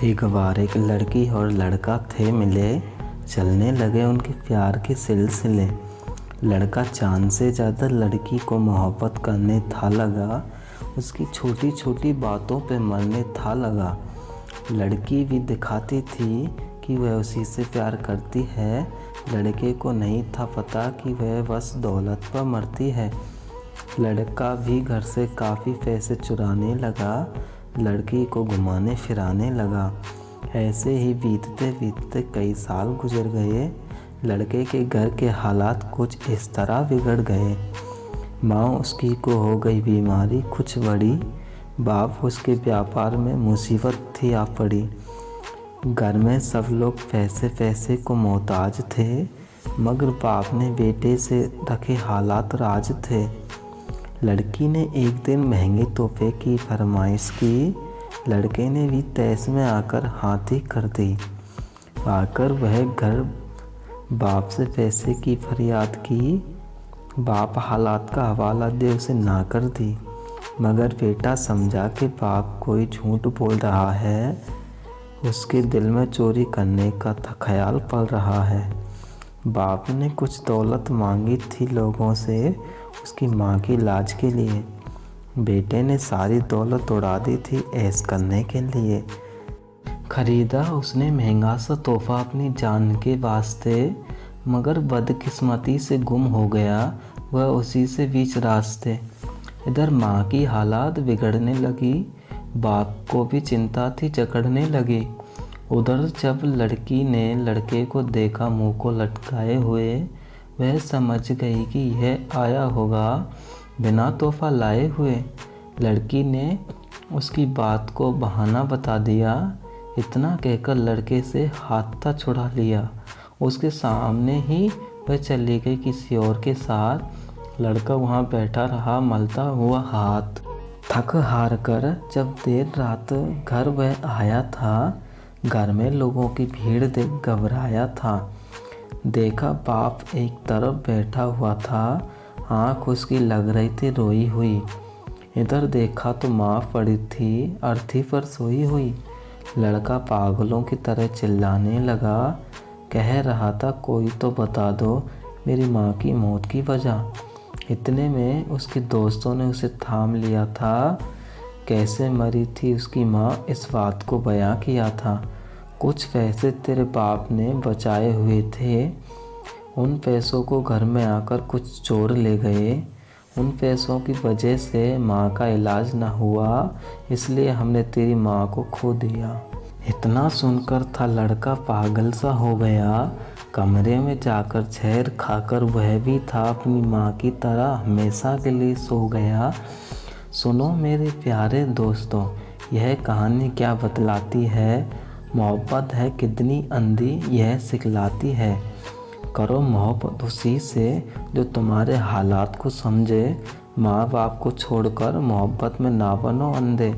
एक बार एक लड़की और लड़का थे मिले, चलने लगे उनके प्यार के सिलसिले। लड़का चाँद से ज़्यादा लड़की को मोहब्बत करने था लगा, उसकी छोटी छोटी बातों पे मरने था लगा। लड़की भी दिखाती थी कि वह उसी से प्यार करती है, लड़के को नहीं था पता कि वह बस दौलत पर मरती है। लड़का भी घर से काफ़ी पैसे चुराने लगा, लड़की को घुमाने फिराने लगा। ऐसे ही बीतते बीतते कई साल गुजर गए। लड़के के घर के हालात कुछ इस तरह बिगड़ गए। माँ उसकी को हो गई बीमारी कुछ बड़ी, बाप उसके व्यापार में मुसीबत थी आ पड़ी। घर में सब लोग पैसे पैसे को मोहताज थे, मगर बाप ने बेटे से रखे हालात राज थे। लड़की ने एक दिन महंगे तोहफे की फरमाइश की, लड़के ने भी तैस में आकर हाथी कर दी। आकर वह घर बाप से पैसे की फरियाद की, बाप हालात का हवाला दे उसे ना कर दी। मगर बेटा समझा कि बाप कोई झूठ बोल रहा है, उसके दिल में चोरी करने का ख्याल पल रहा है। बाप ने कुछ दौलत मांगी थी लोगों से उसकी माँ की इलाज के लिए। बेटे ने सारी दौलत उड़ा दी थी ऐश करने के लिए। खरीदा उसने महंगा सा तोहफा अपनी जान के वास्ते, मगर बदकिस्मती से गुम हो गया वह उसी से बीच रास्ते। इधर माँ की हालात बिगड़ने लगी, बाप को भी चिंता थी जकड़ने लगी। उधर जब लड़की ने लड़के को देखा मुंह को लटकाए हुए, वह समझ गई कि यह आया होगा बिना तोहफा लाए हुए। लड़की ने उसकी बात को बहाना बता दिया, इतना कहकर लड़के से हाथ छुड़ा लिया। उसके सामने ही वह चली गई किसी और के साथ। लड़का वहाँ बैठा रहा मलता हुआ हाथ। थक हार कर जब देर रात घर वह आया था, घर में लोगों की भीड़ देख घबराया था। देखा बाप एक तरफ बैठा हुआ था, आँख उसकी लग रही थी रोई हुई। इधर देखा तो माँ पड़ी थी अर्थी पर सोई हुई। लड़का पागलों की तरह चिल्लाने लगा, कह रहा था कोई तो बता दो मेरी माँ की मौत की वजह। इतने में उसके दोस्तों ने उसे थाम लिया था। कैसे मरी थी उसकी माँ इस बात को बयां किया था। कुछ पैसे तेरे बाप ने बचाए हुए थे, उन पैसों को घर में आकर कुछ चोर ले गए। उन पैसों की वजह से माँ का इलाज ना हुआ, इसलिए हमने तेरी माँ को खो दिया। इतना सुनकर था लड़का पागल सा हो गया। कमरे में जाकर जहर खाकर वह भी था अपनी माँ की तरह हमेशा के लिए सो गया। सुनो मेरे प्यारे दोस्तों, यह कहानी क्या बतलाती है? मोहब्बत है कितनी अंधी यह सिखलाती है। करो मोहब्बत उसी से जो तुम्हारे हालात को समझे। माँ बाप को छोड़कर मोहब्बत में ना बनो अंधे।